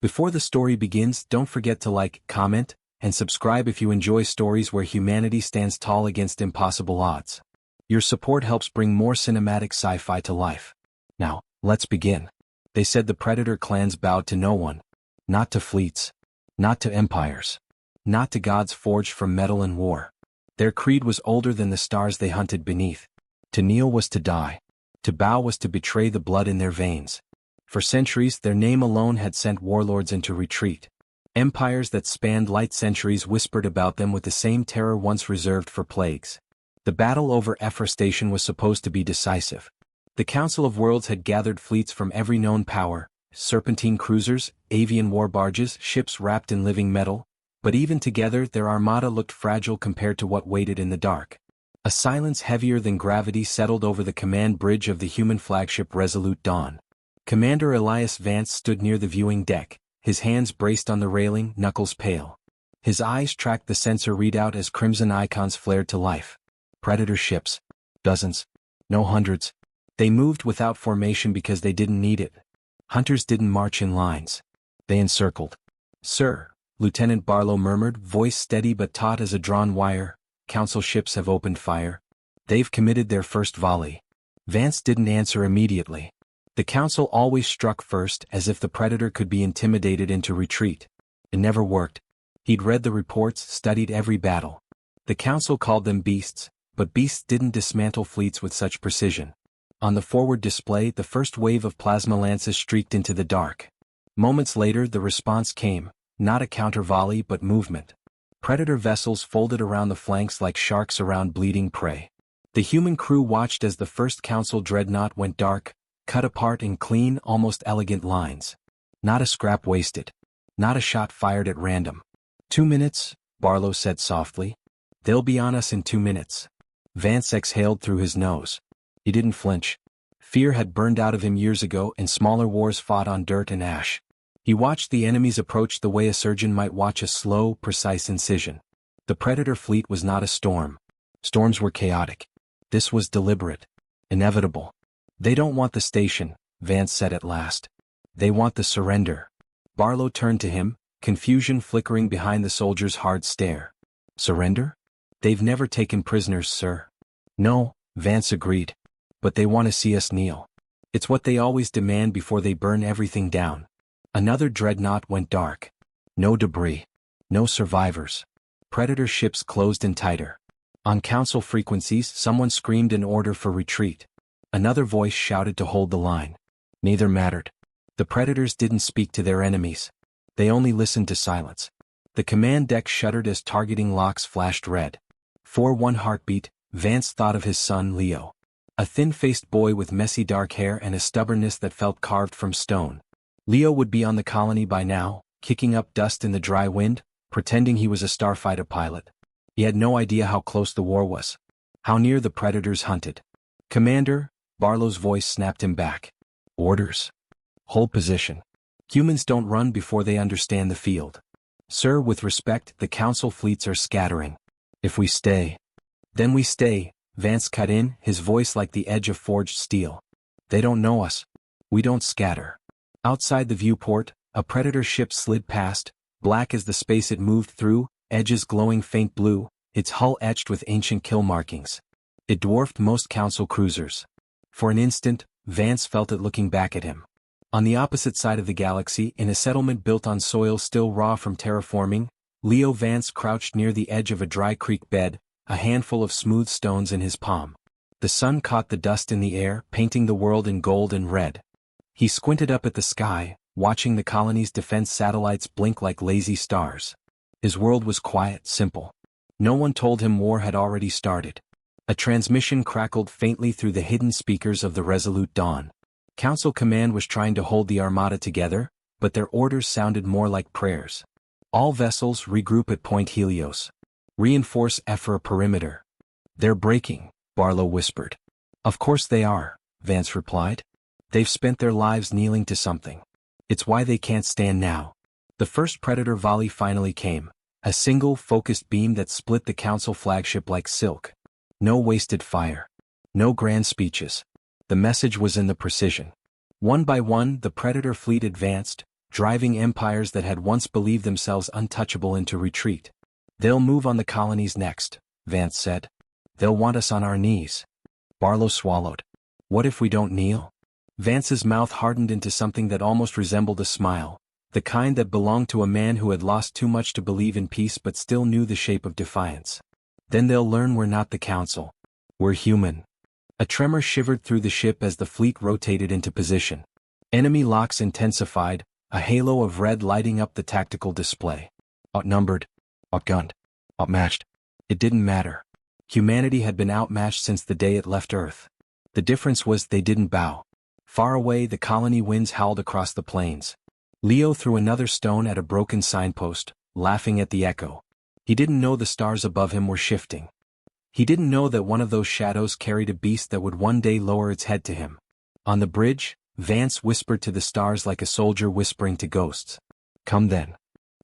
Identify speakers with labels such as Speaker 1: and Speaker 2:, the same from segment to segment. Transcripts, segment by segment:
Speaker 1: Before the story begins, don't forget to like, comment, and subscribe if you enjoy stories where humanity stands tall against impossible odds. Your support helps bring more cinematic sci-fi to life. Now, let's begin. They said the Predator clans bowed to no one. Not to fleets. Not to empires. Not to gods forged from metal and war. Their creed was older than the stars they hunted beneath. To kneel was to die. To bow was to betray the blood in their veins. For centuries, their name alone had sent warlords into retreat. Empires that spanned light centuries whispered about them with the same terror once reserved for plagues. The battle over Station was supposed to be decisive. The Council of Worlds had gathered fleets from every known power, serpentine cruisers, avian war barges, ships wrapped in living metal, but even together their armada looked fragile compared to what waited in the dark. A silence heavier than gravity settled over the command bridge of the human flagship Resolute Dawn. Commander Elias Vance stood near the viewing deck, his hands braced on the railing, knuckles pale. His eyes tracked the sensor readout as crimson icons flared to life. Predator ships. Dozens. No hundreds. They moved without formation because they didn't need it. Hunters didn't march in lines. They encircled. "Sir," Lieutenant Barlow murmured, voice steady but taut as a drawn wire, "Council ships have opened fire. They've committed their first volley." Vance didn't answer immediately. The Council always struck first, as if the Predator could be intimidated into retreat. It never worked. He'd read the reports, studied every battle. The Council called them beasts, but beasts didn't dismantle fleets with such precision. On the forward display, the first wave of plasma lances streaked into the dark. Moments later, the response came, not a counter-volley but movement. Predator vessels folded around the flanks like sharks around bleeding prey. The human crew watched as the first Council dreadnought went dark, cut apart in clean, almost elegant lines. Not a scrap wasted. Not a shot fired at random. 2 minutes, Barlow said softly. "They'll be on us in 2 minutes. Vance exhaled through his nose. He didn't flinch. Fear had burned out of him years ago and smaller wars fought on dirt and ash. He watched the enemies approach the way a surgeon might watch a slow, precise incision. The Predator fleet was not a storm. Storms were chaotic. This was deliberate. Inevitable. "They don't want the station," Vance said at last. "They want the surrender." Barlow turned to him, confusion flickering behind the soldier's hard stare. "Surrender? They've never taken prisoners, sir." "No," Vance agreed. "But they want to see us kneel. It's what they always demand before they burn everything down." Another dreadnought went dark. No debris. No survivors. Predator ships closed in tighter. On Council frequencies, someone screamed an order for retreat. Another voice shouted to hold the line. Neither mattered. The Predators didn't speak to their enemies. They only listened to silence. The command deck shuddered as targeting locks flashed red. For one heartbeat, Vance thought of his son Leo. A thin-faced boy with messy dark hair and a stubbornness that felt carved from stone. Leo would be on the colony by now, kicking up dust in the dry wind, pretending he was a starfighter pilot. He had no idea how close the war was. How near the Predators hunted. "Commander," Barlow's voice snapped him back. "Orders. Hold position. Humans don't run before they understand the field." "Sir, with respect, the Council fleets are scattering. If we stay." "Then we stay," Vance cut in, his voice like the edge of forged steel. "They don't know us. We don't scatter." Outside the viewport, a Predator ship slid past, black as the space it moved through, edges glowing faint blue, its hull etched with ancient kill markings. It dwarfed most Council cruisers. For an instant, Vance felt it looking back at him. On the opposite side of the galaxy, in a settlement built on soil still raw from terraforming, Leo Vance crouched near the edge of a dry creek bed, a handful of smooth stones in his palm. The sun caught the dust in the air, painting the world in gold and red. He squinted up at the sky, watching the colony's defense satellites blink like lazy stars. His world was quiet, simple. No one told him war had already started. A transmission crackled faintly through the hidden speakers of the Resolute Dawn. Council command was trying to hold the armada together, but their orders sounded more like prayers. "All vessels regroup at Point Helios. Reinforce for a perimeter." "They're breaking," Barlow whispered. "Of course they are," Vance replied. "They've spent their lives kneeling to something. It's why they can't stand now." The first Predator volley finally came, a single, focused beam that split the Council flagship like silk. No wasted fire. No grand speeches. The message was in the precision. One by one, the Predator fleet advanced, driving empires that had once believed themselves untouchable into retreat. "They'll move on the colonies next," Vance said. "They'll want us on our knees." Barlow swallowed. "What if we don't kneel?" Vance's mouth hardened into something that almost resembled a smile, the kind that belonged to a man who had lost too much to believe in peace but still knew the shape of defiance. "Then they'll learn we're not the Council. We're human." A tremor shivered through the ship as the fleet rotated into position. Enemy locks intensified, a halo of red lighting up the tactical display. Outnumbered, outgunned, outmatched. It didn't matter. Humanity had been outmatched since the day it left Earth. The difference was they didn't bow. Far away, the colony winds howled across the plains. Leo threw another stone at a broken signpost, laughing at the echo. He didn't know the stars above him were shifting. He didn't know that one of those shadows carried a beast that would one day lower its head to him. On the bridge, Vance whispered to the stars like a soldier whispering to ghosts. "Come then."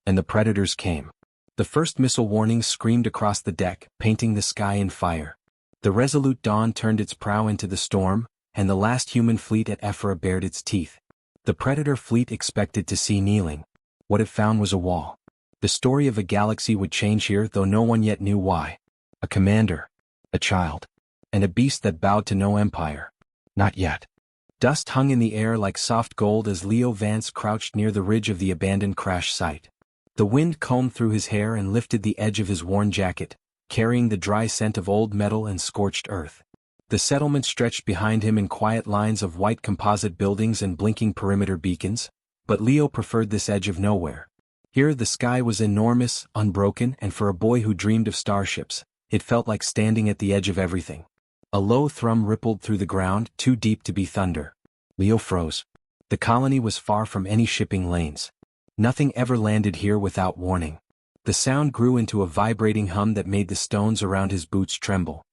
Speaker 1: And the predators came. The first missile warnings screamed across the deck, painting the sky in fire. The resolute Dawn turned its prow into the storm, and the last human fleet at Ephra bared its teeth. The predator fleet expected to see kneeling. What it found was a wall. The story of a galaxy would change here, though no one yet knew why. A commander, a child, and a beast that bowed to no empire. Not yet. Dust hung in the air like soft gold as Leo Vance crouched near the ridge of the abandoned crash site. The wind combed through his hair and lifted the edge of his worn jacket, carrying the dry scent of old metal and scorched earth. The settlement stretched behind him in quiet lines of white composite buildings and blinking perimeter beacons, but Leo preferred this edge of nowhere. Here the sky was enormous, unbroken, and for a boy who dreamed of starships, it felt like standing at the edge of everything. A low thrum rippled through the ground, too deep to be thunder. Leo froze. The colony was far from any shipping lanes. Nothing ever landed here without warning. The sound grew into a vibrating hum that made the stones around his boots tremble.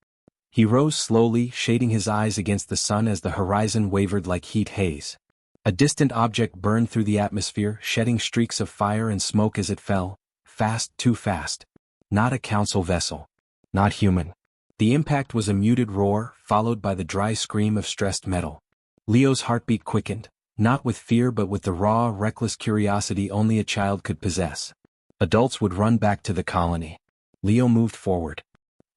Speaker 1: He rose slowly, shading his eyes against the sun as the horizon wavered like heat haze. A distant object burned through the atmosphere, shedding streaks of fire and smoke as it fell, fast, too fast. Not a council vessel. Not human. The impact was a muted roar, followed by the dry scream of stressed metal. Leo's heartbeat quickened, not with fear but with the raw, reckless curiosity only a child could possess. Adults would run back to the colony. Leo moved forward.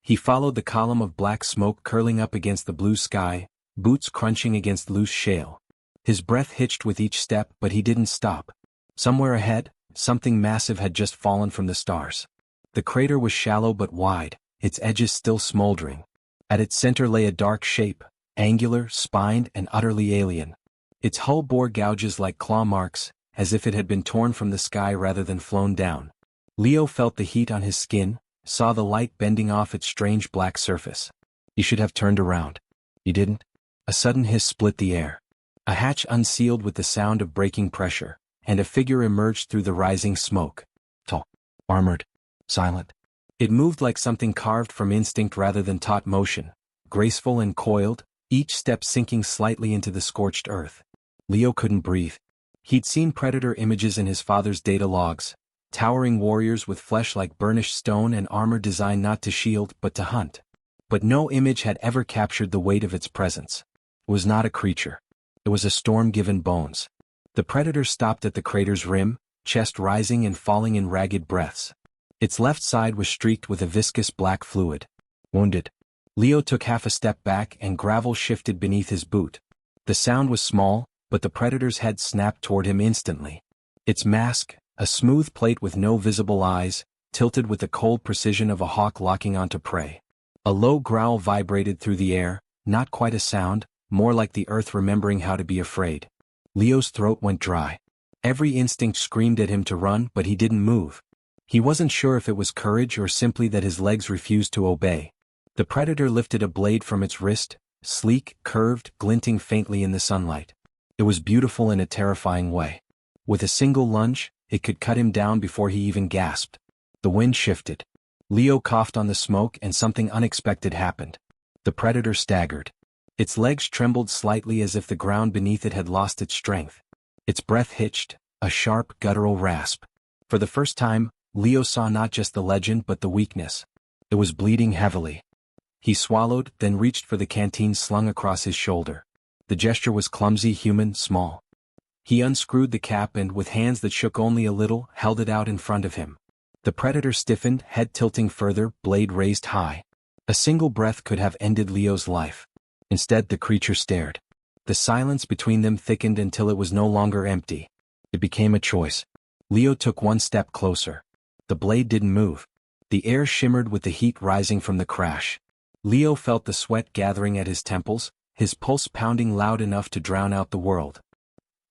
Speaker 1: He followed the column of black smoke curling up against the blue sky, boots crunching against loose shale. His breath hitched with each step, but he didn't stop. Somewhere ahead, something massive had just fallen from the stars. The crater was shallow but wide, its edges still smoldering. At its center lay a dark shape, angular, spined, and utterly alien. Its hull bore gouges like claw marks, as if it had been torn from the sky rather than flown down. Leo felt the heat on his skin, saw the light bending off its strange black surface. He should have turned around. He didn't. A sudden hiss split the air. A hatch unsealed with the sound of breaking pressure, and a figure emerged through the rising smoke. Tall, armored, silent. It moved like something carved from instinct rather than taught motion, graceful and coiled, each step sinking slightly into the scorched earth. Leo couldn't breathe. He'd seen predator images in his father's data logs, towering warriors with flesh like burnished stone and armor designed not to shield but to hunt. But no image had ever captured the weight of its presence. It was not a creature. It was a storm given bones. The predator stopped at the crater's rim, chest rising and falling in ragged breaths. Its left side was streaked with a viscous black fluid. Wounded. Leo took half a step back and gravel shifted beneath his boot. The sound was small, but the predator's head snapped toward him instantly. Its mask, a smooth plate with no visible eyes, tilted with the cold precision of a hawk locking onto prey. A low growl vibrated through the air, not quite a sound, more like the earth remembering how to be afraid. Leo's throat went dry. Every instinct screamed at him to run, but he didn't move. He wasn't sure if it was courage or simply that his legs refused to obey. The predator lifted a blade from its wrist, sleek, curved, glinting faintly in the sunlight. It was beautiful in a terrifying way. With a single lunge, it could cut him down before he even gasped. The wind shifted. Leo coughed on the smoke and something unexpected happened. The predator staggered. Its legs trembled slightly as if the ground beneath it had lost its strength. Its breath hitched, a sharp, guttural rasp. For the first time, Leo saw not just the legend but the weakness. It was bleeding heavily. He swallowed, then reached for the canteen slung across his shoulder. The gesture was clumsy, human, small. He unscrewed the cap and, with hands that shook only a little, held it out in front of him. The predator stiffened, head tilting further, blade raised high. A single breath could have ended Leo's life. Instead, the creature stared. The silence between them thickened until it was no longer empty. It became a choice. Leo took one step closer. The blade didn't move. The air shimmered with the heat rising from the crash. Leo felt the sweat gathering at his temples, his pulse pounding loud enough to drown out the world.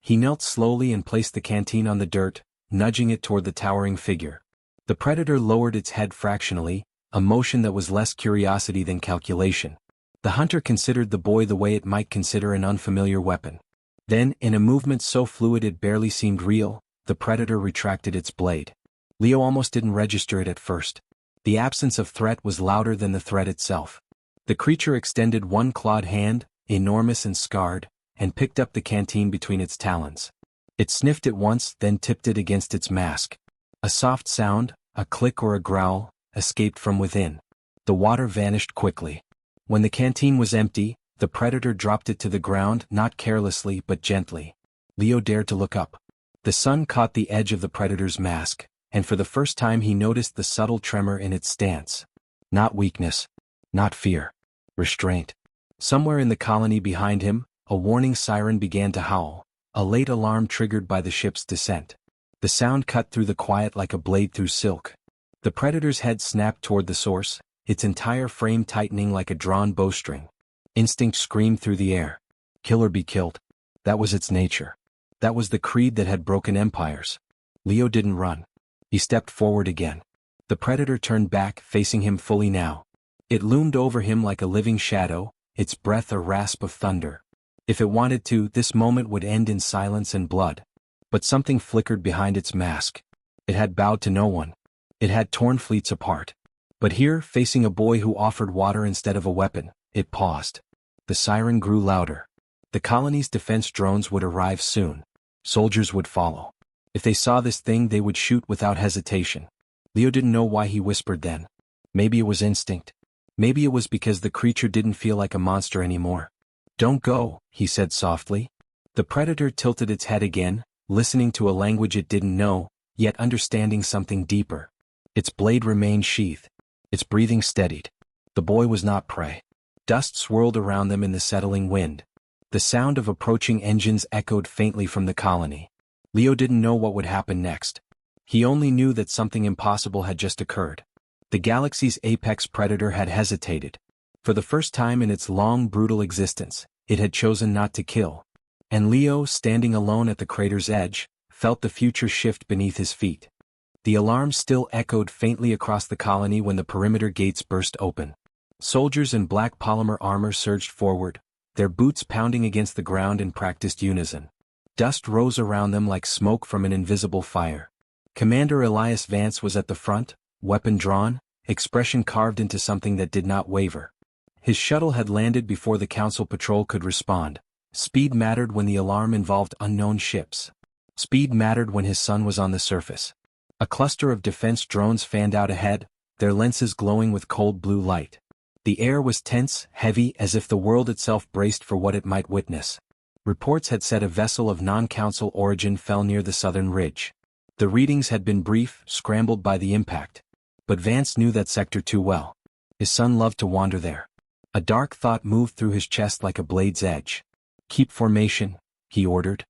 Speaker 1: He knelt slowly and placed the canteen on the dirt, nudging it toward the towering figure. The predator lowered its head fractionally, a motion that was less curiosity than calculation. The hunter considered the boy the way it might consider an unfamiliar weapon. Then, in a movement so fluid it barely seemed real, the predator retracted its blade. Leo almost didn't register it at first. The absence of threat was louder than the threat itself. The creature extended one clawed hand, enormous and scarred, and picked up the canteen between its talons. It sniffed it once, then tipped it against its mask. A soft sound, a click or a growl, escaped from within. The water vanished quickly. When the canteen was empty, the predator dropped it to the ground, not carelessly but gently. Leo dared to look up. The sun caught the edge of the predator's mask, and for the first time he noticed the subtle tremor in its stance. Not weakness. Not fear. Restraint. Somewhere in the colony behind him, a warning siren began to howl, a late alarm triggered by the ship's descent. The sound cut through the quiet like a blade through silk. The predator's head snapped toward the source, its entire frame tightening like a drawn bowstring. Instinct screamed through the air. Kill or be killed. That was its nature. That was the creed that had broken empires. Leo didn't run. He stepped forward again. The predator turned back, facing him fully now. It loomed over him like a living shadow, its breath a rasp of thunder. If it wanted to, this moment would end in silence and blood. But something flickered behind its mask. It had bowed to no one. It had torn fleets apart. But here, facing a boy who offered water instead of a weapon, it paused. The siren grew louder. The colony's defense drones would arrive soon. Soldiers would follow. If they saw this thing, they would shoot without hesitation. Leo didn't know why he whispered then. Maybe it was instinct. Maybe it was because the creature didn't feel like a monster anymore. Don't go, he said softly. The predator tilted its head again, listening to a language it didn't know, yet understanding something deeper. Its blade remained sheathed. Its breathing steadied. The boy was not prey. Dust swirled around them in the settling wind. The sound of approaching engines echoed faintly from the colony. Leo didn't know what would happen next. He only knew that something impossible had just occurred. The galaxy's apex predator had hesitated. For the first time in its long, brutal existence, it had chosen not to kill. And Leo, standing alone at the crater's edge, felt the future shift beneath his feet. The alarm still echoed faintly across the colony when the perimeter gates burst open. Soldiers in black polymer armor surged forward, their boots pounding against the ground in practiced unison. Dust rose around them like smoke from an invisible fire. Commander Elias Vance was at the front, weapon drawn, expression carved into something that did not waver. His shuttle had landed before the Council patrol could respond. Speed mattered when the alarm involved unknown ships. Speed mattered when his son was on the surface. A cluster of defense drones fanned out ahead, their lenses glowing with cold blue light. The air was tense, heavy, as if the world itself braced for what it might witness. Reports had said a vessel of non-Council origin fell near the southern ridge. The readings had been brief, scrambled by the impact. But Vance knew that sector too well. His son loved to wander there. A dark thought moved through his chest like a blade's edge. "Keep formation," he ordered.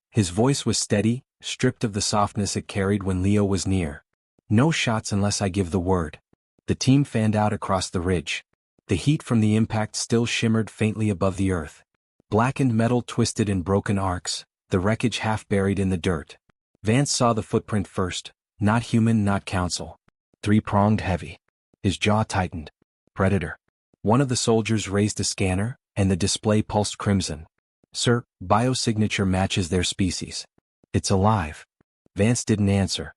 Speaker 1: His voice was steady, stripped of the softness it carried when Leo was near. "No shots unless I give the word." The team fanned out across the ridge. The heat from the impact still shimmered faintly above the earth. Blackened metal twisted in broken arcs, the wreckage half buried in the dirt. Vance saw the footprint first, not human, not Council. Three-pronged, heavy. His jaw tightened. Predator. One of the soldiers raised a scanner, and the display pulsed crimson. "Sir, biosignature matches their species. It's alive." Vance didn't answer.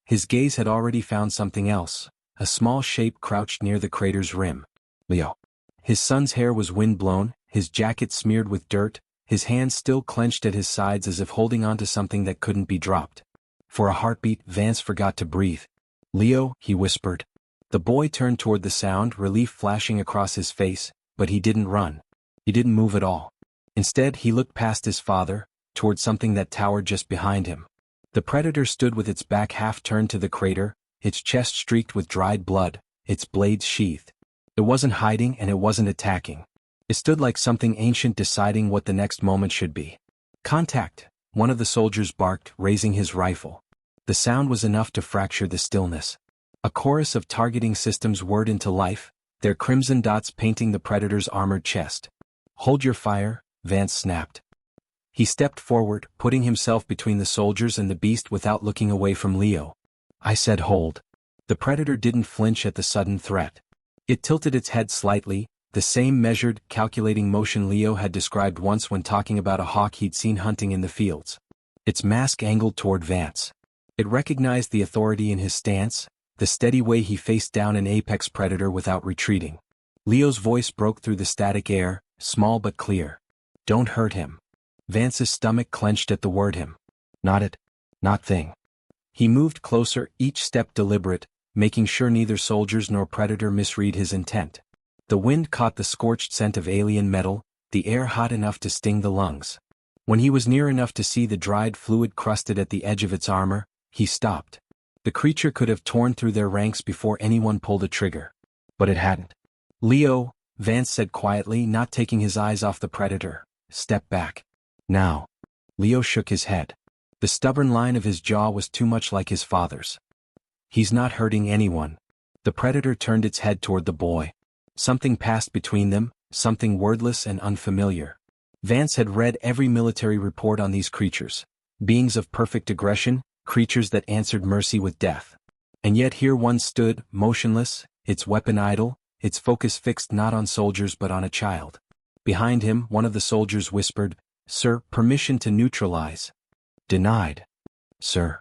Speaker 1: His gaze had already found something else, a small shape crouched near the crater's rim. Leo. His son's hair was wind-blown, his jacket smeared with dirt, his hands still clenched at his sides as if holding on to something that couldn't be dropped. For a heartbeat, Vance forgot to breathe. "Leo," he whispered. The boy turned toward the sound, relief flashing across his face, but he didn't run. He didn't move at all. Instead, he looked past his father, toward something that towered just behind him. The predator stood with its back half turned to the crater, its chest streaked with dried blood, its blades sheathed. It wasn't hiding and it wasn't attacking. It stood like something ancient deciding what the next moment should be. "Contact," one of the soldiers barked, raising his rifle. The sound was enough to fracture the stillness. A chorus of targeting systems whirred into life, their crimson dots painting the predator's armored chest. "Hold your fire," Vance snapped. He stepped forward, putting himself between the soldiers and the beast without looking away from Leo. "I said hold." The predator didn't flinch at the sudden threat. It tilted its head slightly, the same measured, calculating motion Leo had described once when talking about a hawk he'd seen hunting in the fields. Its mask angled toward Vance. It recognized the authority in his stance, the steady way he faced down an apex predator without retreating. Leo's voice broke through the static air, small but clear. "Don't hurt him." Vance's stomach clenched at the word him. "Not it. Not thing." He moved closer, each step deliberate, making sure neither soldiers nor predator misread his intent. The wind caught the scorched scent of alien metal, the air hot enough to sting the lungs. When he was near enough to see the dried fluid crusted at the edge of its armor, he stopped. The creature could have torn through their ranks before anyone pulled a trigger. But it hadn't. "Leo," Vance said quietly, not taking his eyes off the predator, "step back. Now." Leo shook his head. The stubborn line of his jaw was too much like his father's. "He's not hurting anyone." The predator turned its head toward the boy. Something passed between them, something wordless and unfamiliar. Vance had read every military report on these creatures. Beings of perfect aggression, creatures that answered mercy with death. And yet here one stood, motionless, its weapon idle, its focus fixed not on soldiers but on a child. Behind him, one of the soldiers whispered, "Sir, permission to neutralize." "Denied." "Sir."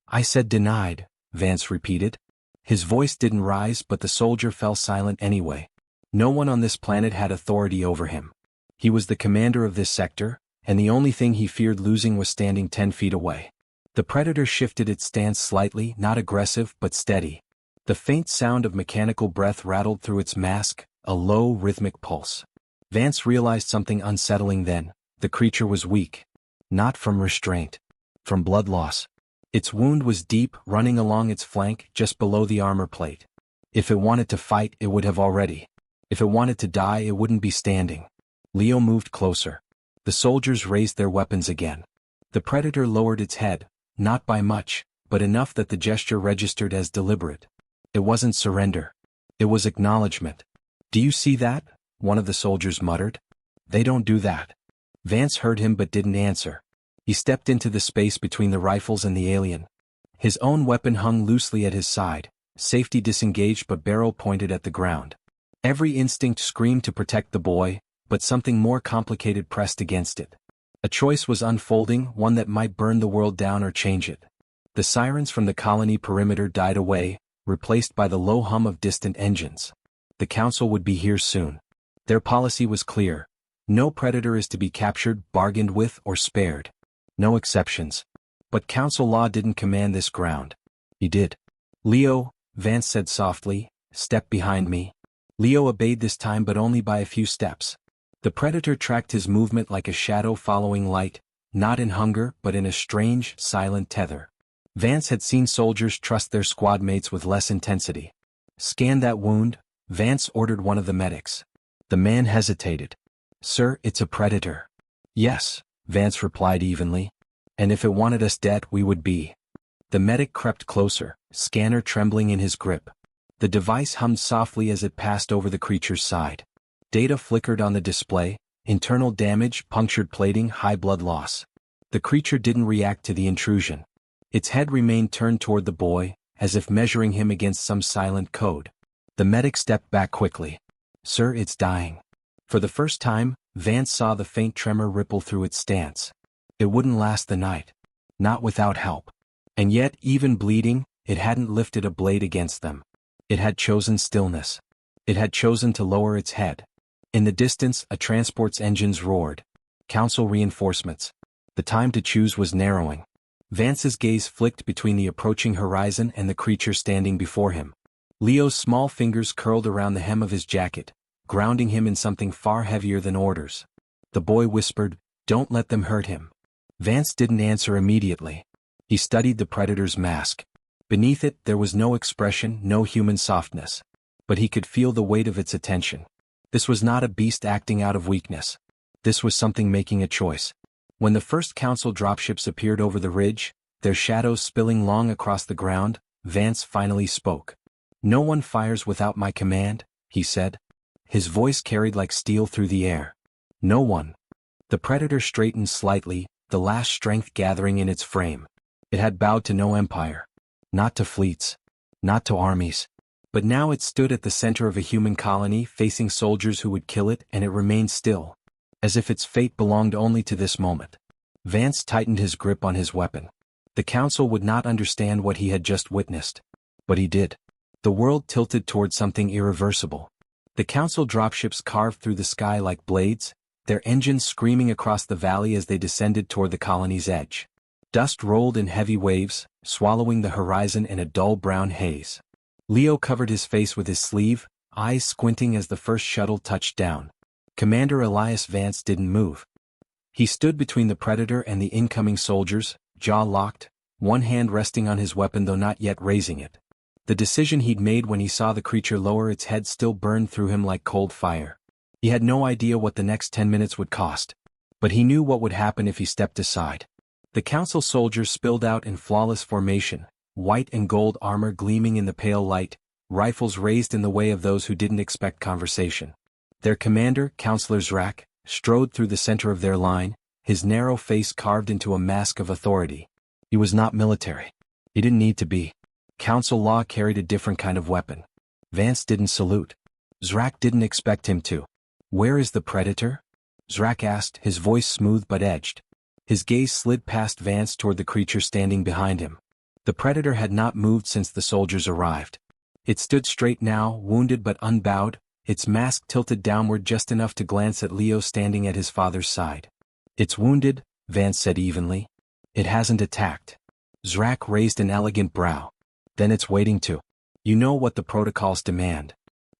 Speaker 1: "I said denied," Vance repeated. His voice didn't rise but the soldier fell silent anyway. No one on this planet had authority over him. He was the commander of this sector, and the only thing he feared losing was standing 10 feet away. The predator shifted its stance slightly, not aggressive but steady. The faint sound of mechanical breath rattled through its mask, a low, rhythmic pulse. Vance realized something unsettling then. The creature was weak. Not from restraint. From blood loss. Its wound was deep, running along its flank, just below the armor plate. If it wanted to fight, it would have already. If it wanted to die, it wouldn't be standing. Leo moved closer. The soldiers raised their weapons again. The predator lowered its head, not by much, but enough that the gesture registered as deliberate. It wasn't surrender. It was acknowledgement. "Do you see that?" one of the soldiers muttered. "They don't do that." Vance heard him but didn't answer. He stepped into the space between the rifles and the alien. His own weapon hung loosely at his side, safety disengaged but barrel pointed at the ground. Every instinct screamed to protect the boy, but something more complicated pressed against it. A choice was unfolding, one that might burn the world down or change it. The sirens from the colony perimeter died away, replaced by the low hum of distant engines. The council would be here soon. Their policy was clear. No predator is to be captured, bargained with, or spared. No exceptions. But council law didn't command this ground. He did. "Leo," Vance said softly, "step behind me." Leo obeyed this time but only by a few steps. The predator tracked his movement like a shadow following light, not in hunger but in a strange, silent tether. Vance had seen soldiers trust their squad mates with less intensity. "Scan that wound," Vance ordered one of the medics. The man hesitated. "Sir, it's a predator." "Yes," Vance replied evenly. "And if it wanted us dead, we would be." The medic crept closer, scanner trembling in his grip. The device hummed softly as it passed over the creature's side. Data flickered on the display: internal damage, punctured plating, high blood loss. The creature didn't react to the intrusion. Its head remained turned toward the boy, as if measuring him against some silent code. The medic stepped back quickly. "Sir, it's dying." For the first time, Vance saw the faint tremor ripple through its stance. It wouldn't last the night. Not without help. And yet, even bleeding, it hadn't lifted a blade against them. It had chosen stillness. It had chosen to lower its head. In the distance, a transport's engines roared. Council reinforcements. The time to choose was narrowing. Vance's gaze flicked between the approaching horizon and the creature standing before him. Leo's small fingers curled around the hem of his jacket, grounding him in something far heavier than orders. The boy whispered, "Don't let them hurt him." Vance didn't answer immediately. He studied the predator's mask. Beneath it, there was no expression, no human softness. But he could feel the weight of its attention. This was not a beast acting out of weakness. This was something making a choice. When the first council dropships appeared over the ridge, their shadows spilling long across the ground, Vance finally spoke. "No one fires without my command," he said. His voice carried like steel through the air. "No one." The predator straightened slightly, the last strength gathering in its frame. It had bowed to no empire. Not to fleets. Not to armies. But now it stood at the center of a human colony facing soldiers who would kill it, and it remained still. As if its fate belonged only to this moment. Vance tightened his grip on his weapon. The council would not understand what he had just witnessed. But he did. The world tilted toward something irreversible. The council dropships carved through the sky like blades, their engines screaming across the valley as they descended toward the colony's edge. Dust rolled in heavy waves, swallowing the horizon in a dull brown haze. Leo covered his face with his sleeve, eyes squinting as the first shuttle touched down. Commander Elias Vance didn't move. He stood between the predator and the incoming soldiers, jaw locked, one hand resting on his weapon though not yet raising it. The decision he'd made when he saw the creature lower its head still burned through him like cold fire. He had no idea what the next 10 minutes would cost. But he knew what would happen if he stepped aside. The council soldiers spilled out in flawless formation, white and gold armor gleaming in the pale light, rifles raised in the way of those who didn't expect conversation. Their commander, Counselor Zrak, strode through the center of their line, his narrow face carved into a mask of authority. He was not military. He didn't need to be. Council law carried a different kind of weapon. Vance didn't salute. Zrak didn't expect him to. "Where is the predator?" Zrak asked, his voice smooth but edged. His gaze slid past Vance toward the creature standing behind him. The predator had not moved since the soldiers arrived. It stood straight now, wounded but unbowed, its mask tilted downward just enough to glance at Leo standing at his father's side. "It's wounded," Vance said evenly. "It hasn't attacked." Zrak raised an elegant brow. "Then it's waiting to. You know what the protocols demand."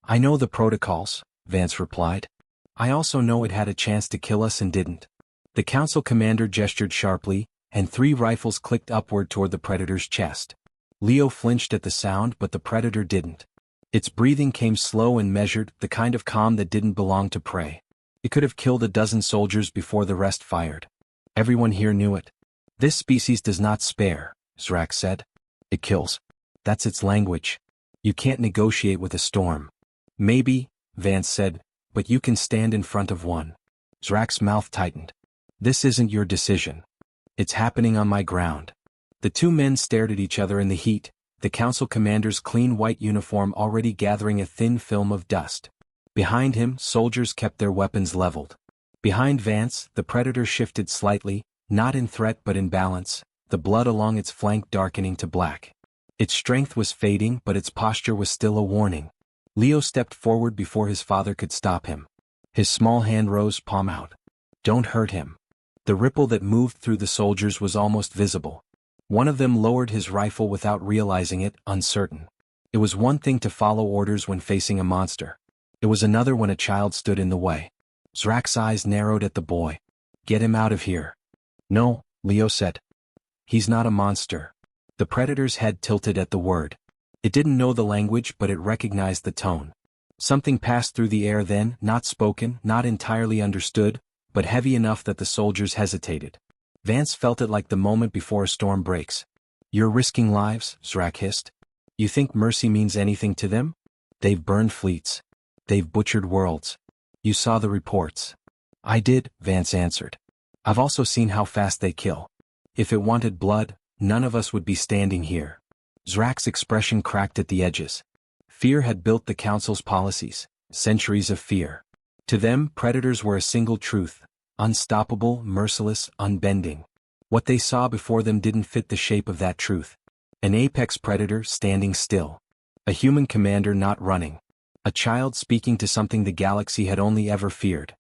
Speaker 1: "I know the protocols," Vance replied. "I also know it had a chance to kill us and didn't." The council commander gestured sharply, and 3 rifles clicked upward toward the predator's chest. Leo flinched at the sound, but the predator didn't. Its breathing came slow and measured, the kind of calm that didn't belong to prey. It could have killed a dozen soldiers before the rest fired. Everyone here knew it. "This species does not spare," Zrak said. "It kills. That's its language. You can't negotiate with a storm." "Maybe," Vance said, "but you can stand in front of one." Zrak's mouth tightened. "This isn't your decision. It's happening on my ground." The 2 men stared at each other in the heat, the council commander's clean white uniform already gathering a thin film of dust. Behind him, soldiers kept their weapons leveled. Behind Vance, the predator shifted slightly, not in threat but in balance, the blood along its flank darkening to black. Its strength was fading, but its posture was still a warning. Leo stepped forward before his father could stop him. His small hand rose, palm out. "Don't hurt him." The ripple that moved through the soldiers was almost visible. One of them lowered his rifle without realizing it, uncertain. It was one thing to follow orders when facing a monster. It was another when a child stood in the way. Zrak's eyes narrowed at the boy. "Get him out of here." "No," Leo said. "He's not a monster." The predator's head tilted at the word. It didn't know the language, but it recognized the tone. Something passed through the air then, not spoken, not entirely understood, but heavy enough that the soldiers hesitated. Vance felt it like the moment before a storm breaks. "You're risking lives," Zrak hissed. "You think mercy means anything to them? They've burned fleets. They've butchered worlds. You saw the reports." "I did," Vance answered. "I've also seen how fast they kill. If it wanted blood, none of us would be standing here." Zrak's expression cracked at the edges. Fear had built the council's policies, centuries of fear. To them, predators were a single truth, unstoppable, merciless, unbending. What they saw before them didn't fit the shape of that truth. An apex predator standing still. A human commander not running. A child speaking to something the galaxy had only ever feared.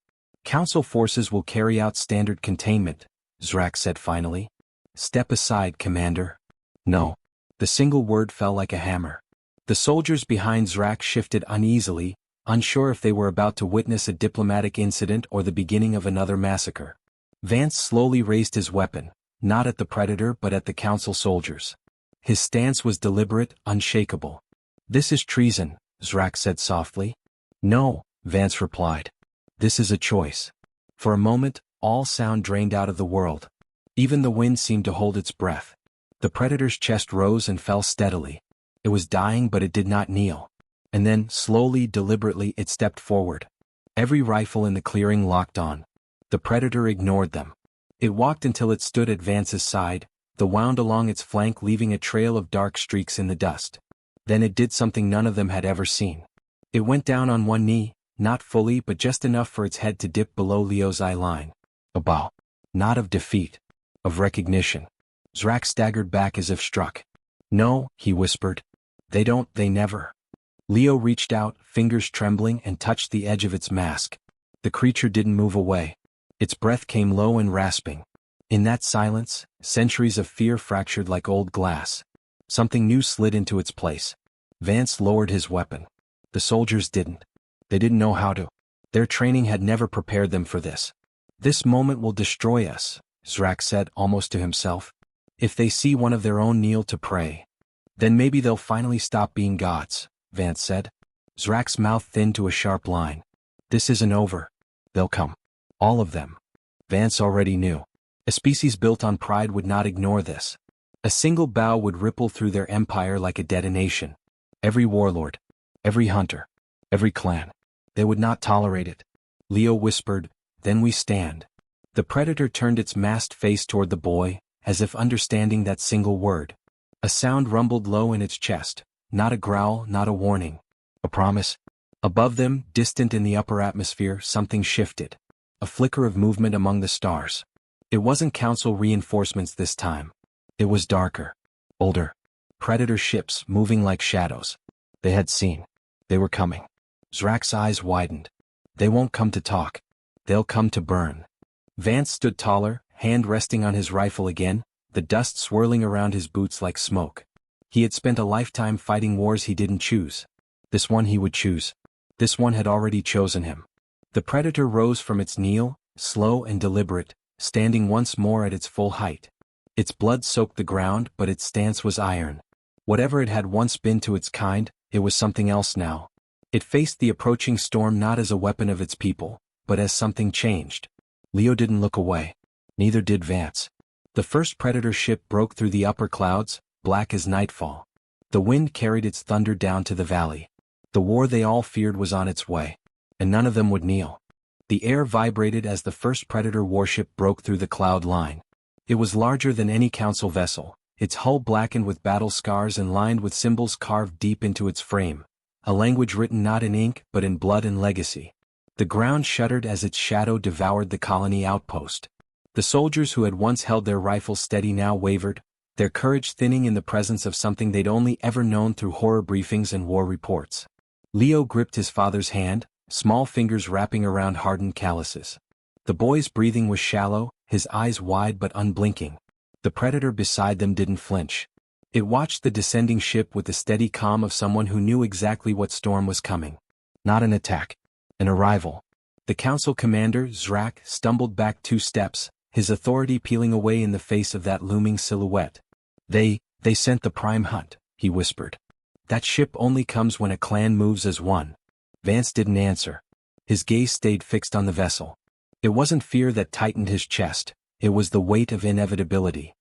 Speaker 1: "Council forces will carry out standard containment," Zrak said finally. "Step aside, Commander." "No." The single word fell like a hammer. The soldiers behind Zrak shifted uneasily, unsure if they were about to witness a diplomatic incident or the beginning of another massacre. Vance slowly raised his weapon, not at the predator but at the council soldiers. His stance was deliberate, unshakable. "This is treason," Zrak said softly. "No," Vance replied. "This is a choice." For a moment, all sound drained out of the world. Even the wind seemed to hold its breath. The predator's chest rose and fell steadily. It was dying but it did not kneel. And then, slowly, deliberately, it stepped forward. Every rifle in the clearing locked on. The predator ignored them. It walked until it stood at Vance's side, then wound along its flank leaving a trail of dark streaks in the dust. Then it did something none of them had ever seen. It went down on one knee, not fully but just enough for its head to dip below Leo's eye line. A bow. Not of defeat. Of recognition. Zrak staggered back as if struck. "No," he whispered. They never." Leo reached out, fingers trembling, and touched the edge of its mask. The creature didn't move away. Its breath came low and rasping. In that silence, centuries of fear fractured like old glass. Something new slid into its place. Vance lowered his weapon. The soldiers didn't. They didn't know how to. Their training had never prepared them for this. "This moment will destroy us," Zrak said almost to himself. "If they see one of their own kneel to pray. Then maybe they'll finally stop being gods," Vance said. Zrak's mouth thinned to a sharp line. "This isn't over. They'll come. All of them." Vance already knew. A species built on pride would not ignore this. A single bow would ripple through their empire like a detonation. Every warlord. Every hunter. Every clan. They would not tolerate it. Leo whispered, "Then we stand." The predator turned its masked face toward the boy, as if understanding that single word. A sound rumbled low in its chest, not a growl, not a warning. A promise. Above them, distant in the upper atmosphere, something shifted. A flicker of movement among the stars. It wasn't council reinforcements this time. It was darker. Older. Predator ships moving like shadows. They had seen. They were coming. Zrak's eyes widened. They won't come to talk. They'll come to burn. Vance stood taller, hand resting on his rifle again, the dust swirling around his boots like smoke. He had spent a lifetime fighting wars he didn't choose. This one he would choose. This one had already chosen him. The predator rose from its kneel, slow and deliberate, standing once more at its full height. Its blood soaked the ground, but its stance was iron. Whatever it had once been to its kind, it was something else now. It faced the approaching storm not as a weapon of its people, but as something changed. Leo didn't look away. Neither did Vance. The first predator ship broke through the upper clouds, black as nightfall. The wind carried its thunder down to the valley. The war they all feared was on its way. And none of them would kneel. The air vibrated as the first predator warship broke through the cloud line. It was larger than any council vessel, its hull blackened with battle scars and lined with symbols carved deep into its frame, a language written not in ink but in blood and legacy. The ground shuddered as its shadow devoured the colony outpost. The soldiers who had once held their rifles steady now wavered, their courage thinning in the presence of something they'd only ever known through horror briefings and war reports. Leo gripped his father's hand, small fingers wrapping around hardened calluses. The boy's breathing was shallow, his eyes wide but unblinking. The predator beside them didn't flinch. It watched the descending ship with the steady calm of someone who knew exactly what storm was coming. Not an attack. An arrival. The council commander, Zrak, stumbled back 2 steps, his authority peeling away in the face of that looming silhouette. They sent the prime hunt," he whispered. "That ship only comes when a clan moves as one." Vance didn't answer. His gaze stayed fixed on the vessel. It wasn't fear that tightened his chest, it was the weight of inevitability.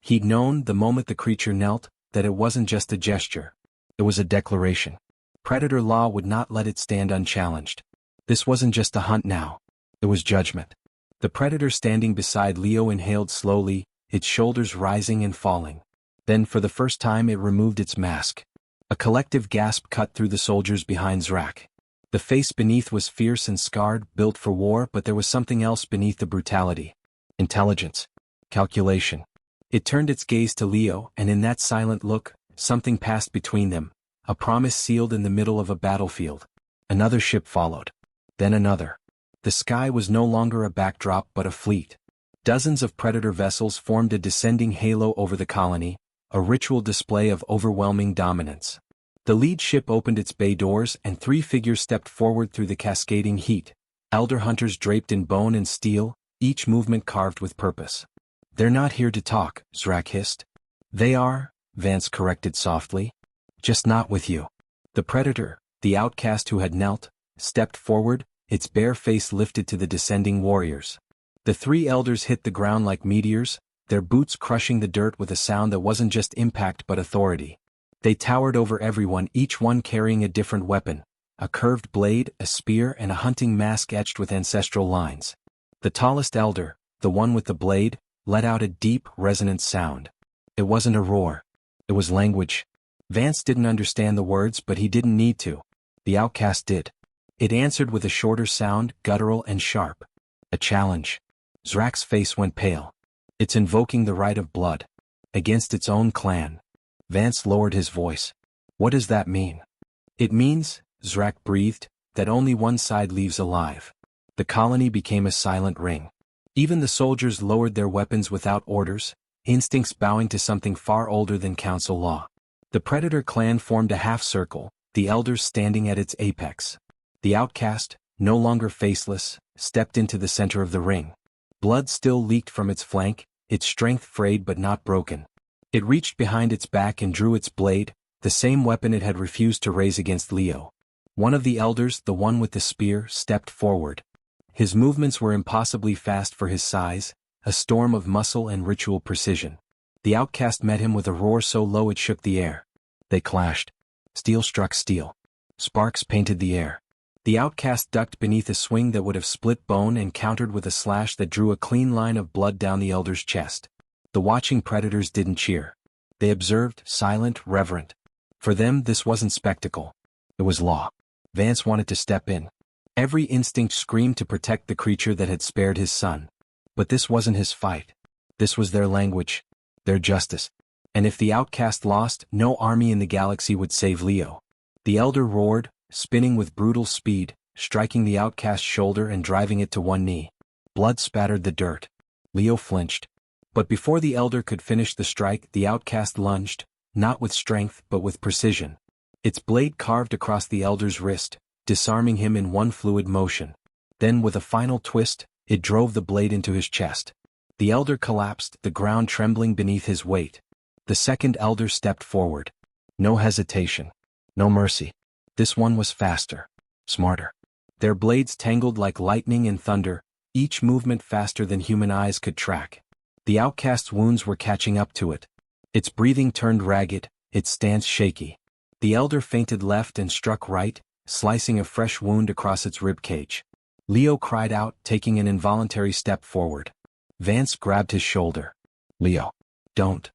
Speaker 1: He'd known, the moment the creature knelt, that it wasn't just a gesture. It was a declaration. Predator law would not let it stand unchallenged. This wasn't just a hunt now. It was judgment. The predator standing beside Leo inhaled slowly, its shoulders rising and falling. Then for the first time it removed its mask. A collective gasp cut through the soldiers behind Zrak. The face beneath was fierce and scarred, built for war, but there was something else beneath the brutality. Intelligence. Calculation. It turned its gaze to Leo, and in that silent look, something passed between them, a promise sealed in the middle of a battlefield. Another ship followed. Then another. The sky was no longer a backdrop but a fleet. Dozens of predator vessels formed a descending halo over the colony, a ritual display of overwhelming dominance. The lead ship opened its bay doors and 3 figures stepped forward through the cascading heat, elder hunters draped in bone and steel, each movement carved with purpose. "They're not here to talk," Zrak hissed. "They are," Vance corrected softly. "Just not with you." The predator, the outcast who had knelt, stepped forward, its bare face lifted to the descending warriors. The three elders hit the ground like meteors, their boots crushing the dirt with a sound that wasn't just impact but authority. They towered over everyone, each one carrying a different weapon, a curved blade, a spear, and a hunting mask etched with ancestral lines. The tallest elder, the one with the blade, let out a deep, resonant sound. It wasn't a roar. It was language. Vance didn't understand the words, but he didn't need to. The outcast did. It answered with a shorter sound, guttural and sharp. A challenge. Zrak's face went pale. "It's invoking the right of blood. Against its own clan." Vance lowered his voice. "What does that mean?" "It means," Zrak breathed, "that only one side leaves alive." The colony became a silent ring. Even the soldiers lowered their weapons without orders, instincts bowing to something far older than council law. The predator clan formed a half-circle, the elders standing at its apex. The outcast, no longer faceless, stepped into the center of the ring. Blood still leaked from its flank, its strength frayed but not broken. It reached behind its back and drew its blade, the same weapon it had refused to raise against Leo. One of the elders, the one with the spear, stepped forward. His movements were impossibly fast for his size, a storm of muscle and ritual precision. The outcast met him with a roar so low it shook the air. They clashed. Steel struck steel. Sparks painted the air. The outcast ducked beneath a swing that would have split bone and countered with a slash that drew a clean line of blood down the elder's chest. The watching predators didn't cheer. They observed, silent, reverent. For them this wasn't spectacle. It was law. Vance wanted to step in. Every instinct screamed to protect the creature that had spared his son. But this wasn't his fight. This was their language. Their justice. And if the outcast lost, no army in the galaxy would save Leo. The elder roared, spinning with brutal speed, striking the outcast's shoulder and driving it to one knee. Blood spattered the dirt. Leo flinched. But before the elder could finish the strike, the outcast lunged, not with strength but with precision. Its blade carved across the elder's wrist, disarming him in one fluid motion. Then with a final twist, it drove the blade into his chest. The elder collapsed, the ground trembling beneath his weight. The second elder stepped forward. No hesitation. No mercy. This one was faster. Smarter. Their blades tangled like lightning and thunder, each movement faster than human eyes could track. The outcast's wounds were catching up to it. Its breathing turned ragged, its stance shaky. The elder feinted left and struck right, slicing a fresh wound across its ribcage. Leo cried out, taking an involuntary step forward. Vance grabbed his shoulder. "Leo, don't."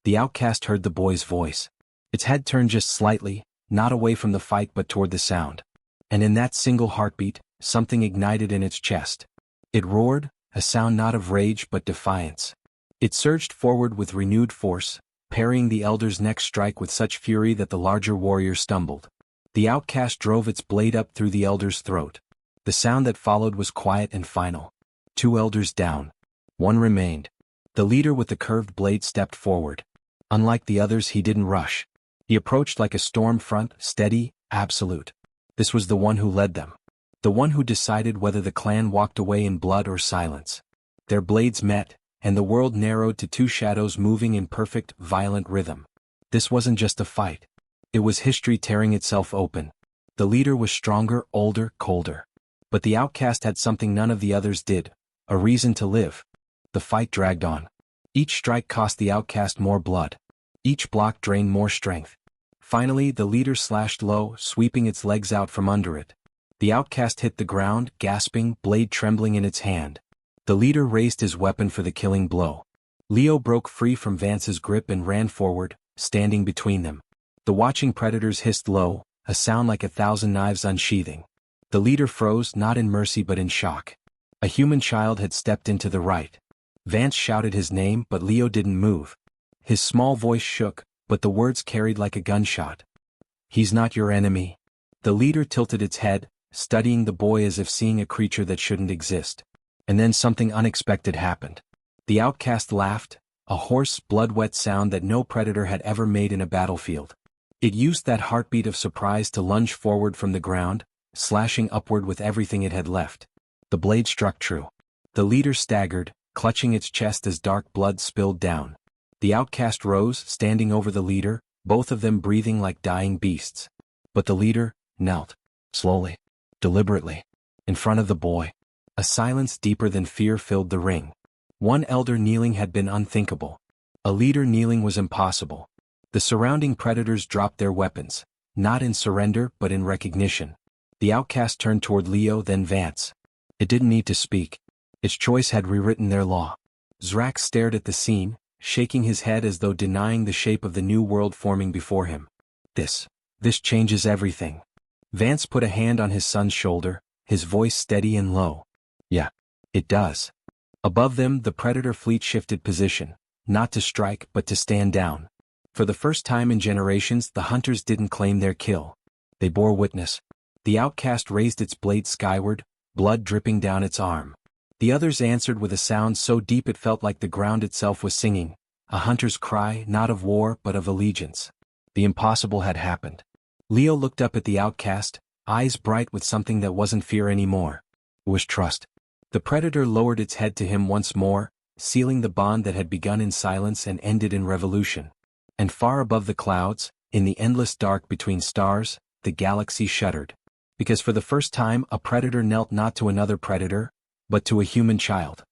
Speaker 1: The outcast heard the boy's voice. Its head turned just slightly, not away from the fight but toward the sound. And in that single heartbeat, something ignited in its chest. It roared, a sound not of rage but defiance. It surged forward with renewed force, parrying the elder's next strike with such fury that the larger warrior stumbled. The outcast drove its blade up through the elder's throat. The sound that followed was quiet and final. 2 elders down. 1 remained. The leader with the curved blade stepped forward. Unlike the others, he didn't rush. He approached like a storm front, steady, absolute. This was the one who led them. The one who decided whether the clan walked away in blood or silence. Their blades met, and the world narrowed to 2 shadows moving in perfect, violent rhythm. This wasn't just a fight. It was history tearing itself open. The leader was stronger, older, colder. But the outcast had something none of the others did, a reason to live. The fight dragged on. Each strike cost the outcast more blood. Each block drained more strength. Finally, the leader slashed low, sweeping its legs out from under it. The outcast hit the ground, gasping, blade trembling in its hand. The leader raised his weapon for the killing blow. Leo broke free from Vance's grip and ran forward, standing between them. The watching predators hissed low, a sound like 1,000 knives unsheathing. The leader froze, not in mercy but in shock. A human child had stepped into the right. Vance shouted his name, but Leo didn't move. His small voice shook, but the words carried like a gunshot. "He's not your enemy." The leader tilted its head, studying the boy as if seeing a creature that shouldn't exist. And then something unexpected happened. The outcast laughed, a hoarse, blood-wet sound that no predator had ever made in a battlefield. It used that heartbeat of surprise to lunge forward from the ground, slashing upward with everything it had left. The blade struck true. The leader staggered, clutching its chest as dark blood spilled down. The outcast rose, standing over the leader, both of them breathing like dying beasts. But the leader knelt, slowly, deliberately, in front of the boy. A silence deeper than fear filled the ring. One elder kneeling had been unthinkable. A leader kneeling was impossible. The surrounding predators dropped their weapons, not in surrender but in recognition. The outcast turned toward Leo, then Vance. It didn't need to speak. Its choice had rewritten their law. Zrak stared at the scene, shaking his head as though denying the shape of the new world forming before him. This changes everything. Vance put a hand on his son's shoulder, his voice steady and low. Yeah, it does. Above them, the predator fleet shifted position, not to strike but to stand down. For the first time in generations, the hunters didn't claim their kill. They bore witness. The outcast raised its blade skyward, blood dripping down its arm. The others answered with a sound so deep it felt like the ground itself was singing, a hunter's cry not of war but of allegiance. The impossible had happened. Leo looked up at the outcast, eyes bright with something that wasn't fear anymore. It was trust. The predator lowered its head to him once more, sealing the bond that had begun in silence and ended in revolution. And far above the clouds, in the endless dark between stars, the galaxy shuddered. Because for the first time a predator knelt not to another predator, but to a human child.